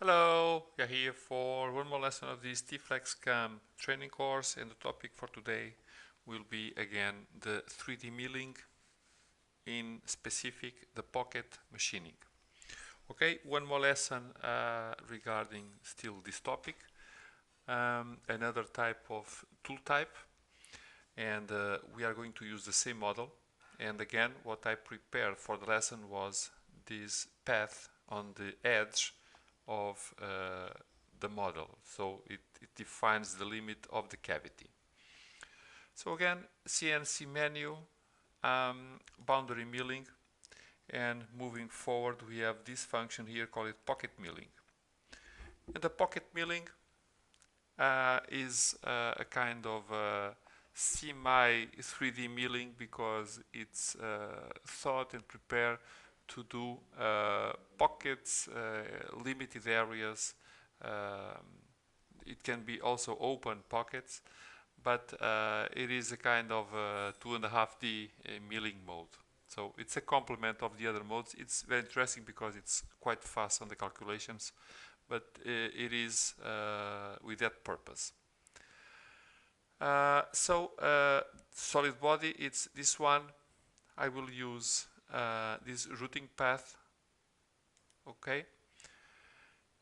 Hello, we are here for one more lesson of this T-FlexCam training course, and the topic for today will be again the 3D milling, in specific the pocket machining. Okay, one more lesson regarding still this topic, another type of tool type, and we are going to use the same model. And again, what I prepared for the lesson was this path on the edge of the model, so it defines the limit of the cavity. So again, CNC menu, boundary milling, and moving forward we have this function here, call it pocket milling. And the pocket milling is a kind of semi 3D milling, because it's thought and prepared to do pockets, limited areas. It can be also open pockets, but it is a kind of 2.5D milling mode. So it's a complement of the other modes. It's very interesting because it's quite fast on the calculations, but it is with that purpose. Solid body, it's this one. I will use this routing path, okay,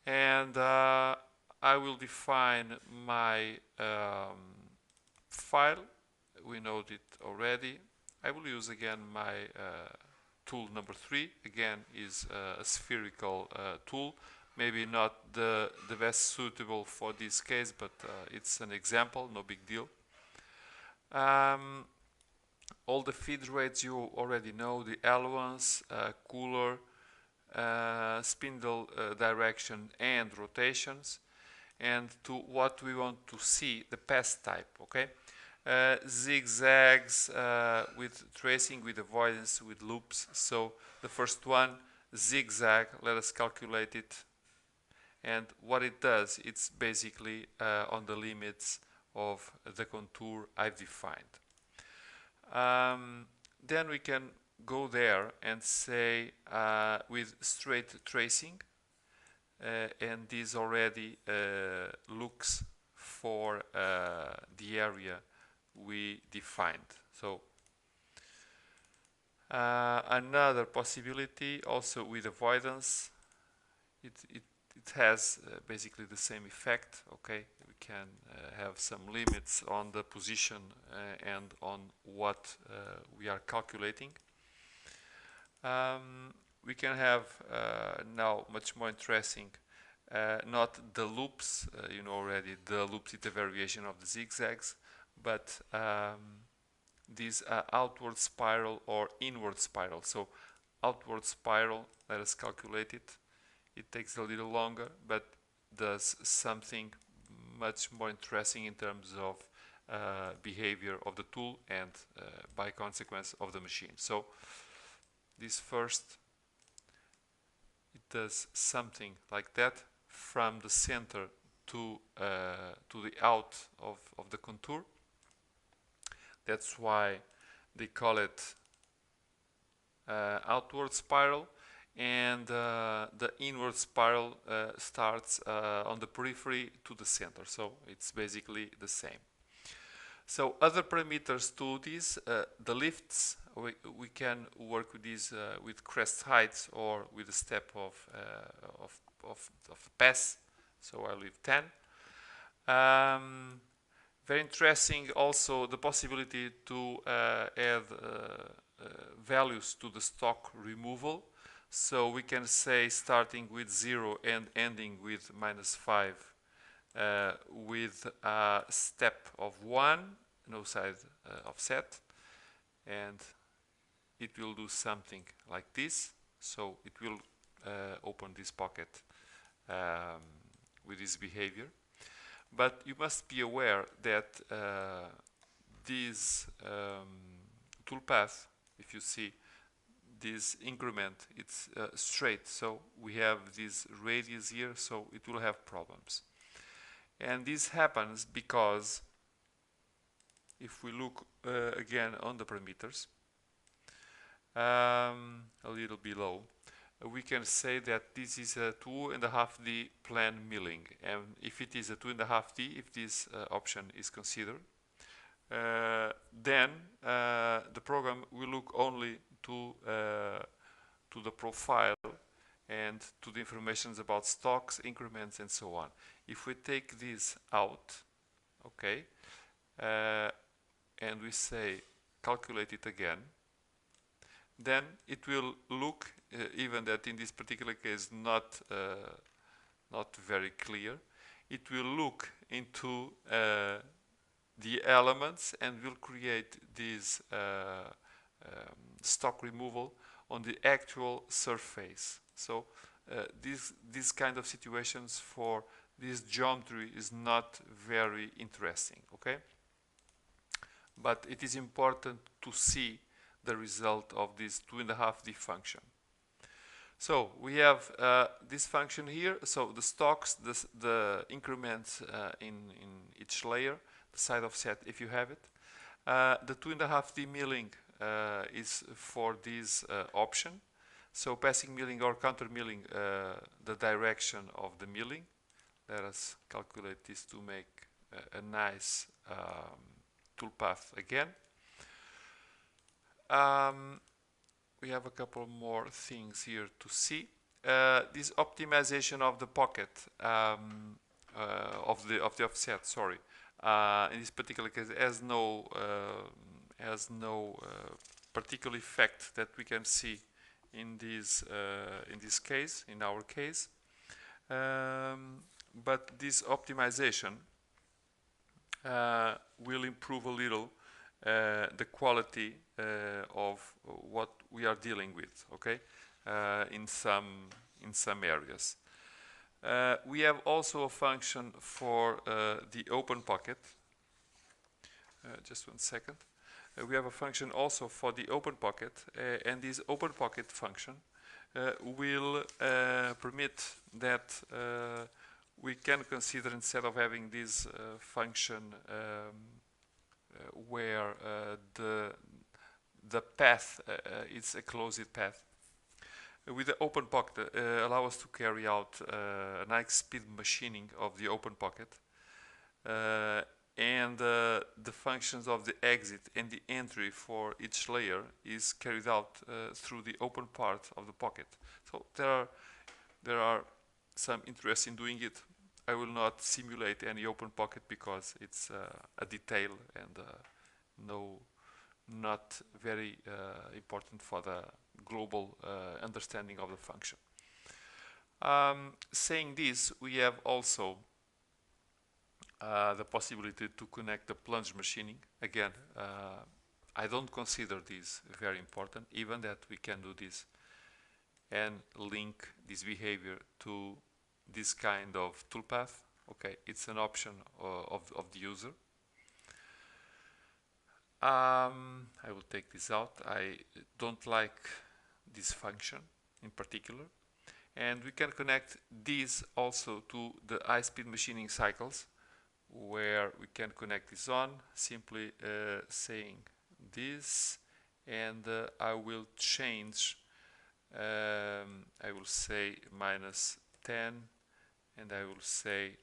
and I will define my file. We know it already. I will use again my tool number 3. Again, is a spherical tool, maybe not the best suitable for this case, but it's an example, no big deal. All the feed rates you already know, the allowance, cooler, spindle direction and rotations, and to what we want to see, the path type, okay? Zigzags with tracing, with avoidance, with loops. So the first one, zigzag, let us calculate it. And what it does, it's basically on the limits of the contour I've defined. Then we can go there and say with straight tracing, and this already looks for the area we defined. So another possibility, also with avoidance, it has basically the same effect. Okay, we can have some limits on the position and on what we are calculating. We can have now much more interesting, not the loops, you know already, the loops is the variation of the zigzags, but these outward spiral or inward spiral. So outward spiral, let us calculate it. It takes a little longer, but does something much more interesting in terms of behavior of the tool and by consequence of the machine. So this first, it does something like that from the center to the out of the contour. That's why they call it outward spiral. And the inward spiral starts on the periphery to the center, so it's basically the same. So other parameters to this, the lifts, we can work with these with crest heights or with a step of pass. So I leave 10. Very interesting also the possibility to add values to the stock removal. So we can say starting with 0 and ending with -5 with a step of 1, no side offset, and it will do something like this. So it will open this pocket with this behavior. But you must be aware that this toolpath, if you see, this increment, it's straight, so we have this radius here, so it will have problems. And this happens because if we look again on the parameters, a little below, we can say that this is a 2.5D plan milling, and if it is a 2.5D, if this option is considered, then the program will look only to the profile and to the informations about stocks, increments, and so on. If we take this out, okay, and we say calculate it again, then it will look, even that in this particular case not very clear, it will look into the elements and will create this stock removal on the actual surface. So this kind of situations for this geometry is not very interesting, okay? But it is important to see the result of this 2.5D function. So we have this function here. So the stocks, the increments in each layer, the side offset if you have it. The 2.5D milling is for this option. So passing milling or counter milling, the direction of the milling. Let us calculate this to make a nice toolpath again. We have a couple more things here to see. This optimization of the pocket of the offset, sorry, in this particular case has no particular effect that we can see in this case, in our case. But this optimization will improve a little the quality of what we are dealing with, okay, in some areas. We have also a function for the open pocket. Just one second. We have a function also for the open pocket, and this open pocket function will permit that we can consider, instead of having this function where the path is a closed path, with the open pocket allow us to carry out an high-speed machining of the open pocket, and the functions of the exit and the entry for each layer is carried out through the open part of the pocket. So there are some interest in doing it. I will not simulate any open pocket because it's a detail and not very important for the global understanding of the function. Saying this, we have also the possibility to connect the plunge machining. Again, I don't consider this very important, even that we can do this and link this behavior to this kind of toolpath. Okay, it's an option of the user. I will take this out. I don't like this function in particular. And we can connect these also to the high-speed machining cycles, where we can connect this on, simply saying this, and I will change, I will say -10, and I will say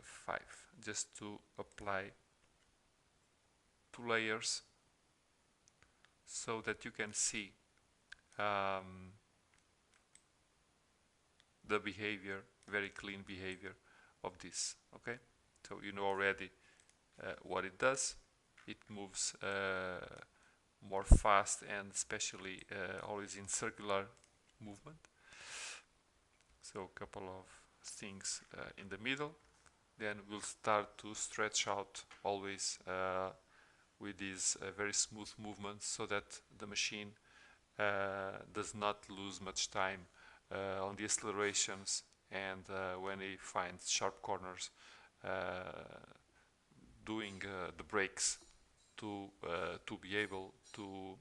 5, just to apply 2 layers so that you can see the behavior, very clean behavior of this. Okay, so you know already what it does. It moves more fast, and especially always in circular movement. So a couple of things in the middle, then we'll start to stretch out always with these very smooth movements, so that the machine does not lose much time on the accelerations, and when it finds sharp corners, doing the brakes to be able to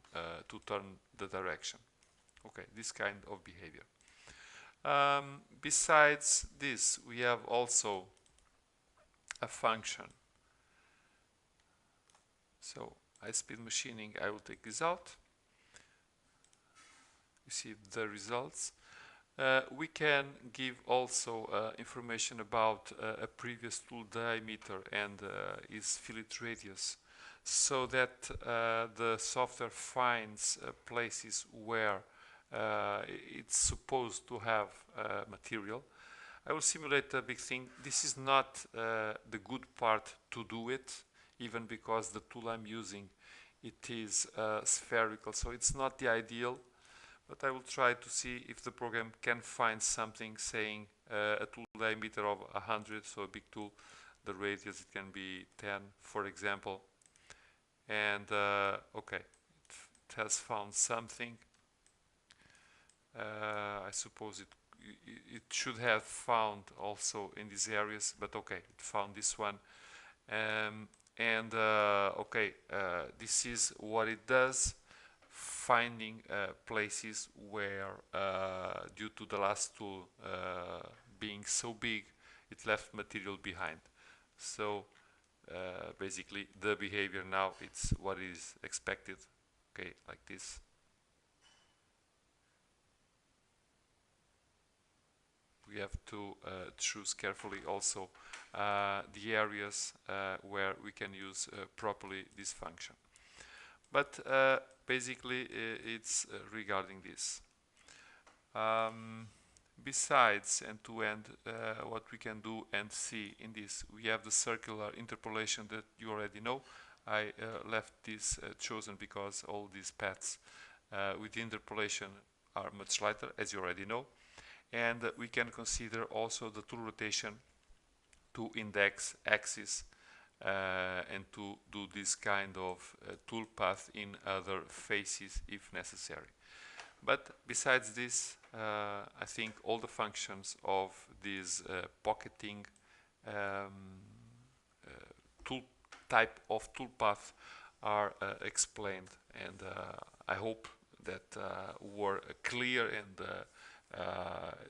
turn the direction. Okay, this kind of behavior. Besides this, we have also a function. So high-speed machining, I will take this out. You see the results. We can give also information about a previous tool diameter and its fillet radius, so that the software finds places where it's supposed to have material. I will simulate a big thing. This is not the good part to do it, even because the tool I'm using, it is spherical, so it's not the ideal. But I will try to see if the program can find something saying a tool diameter of 100, so a big tool, the radius it can be 10, for example. And okay, it has found something. I suppose it should have found also in these areas, but okay, it found this one. And okay, this is what it does, finding places where due to the last tool being so big, it left material behind. So basically the behavior now, it's what is expected, okay, like this. We have to choose carefully also the areas where we can use properly this function. But basically it's regarding this. Besides end-to-end, what we can do and see in this, we have the circular interpolation that you already know. I left this chosen because all these paths with the interpolation are much lighter, as you already know. And we can consider also the tool rotation to index axis and to do this kind of tool path in other faces if necessary. But besides this, I think all the functions of this pocketing tool type of toolpath are explained, and I hope that were clear and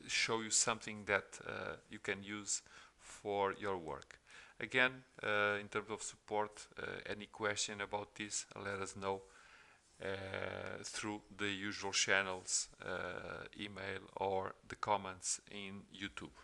show you something that you can use for your work. Again, in terms of support, any question about this, let us know through the usual channels, email or the comments in YouTube.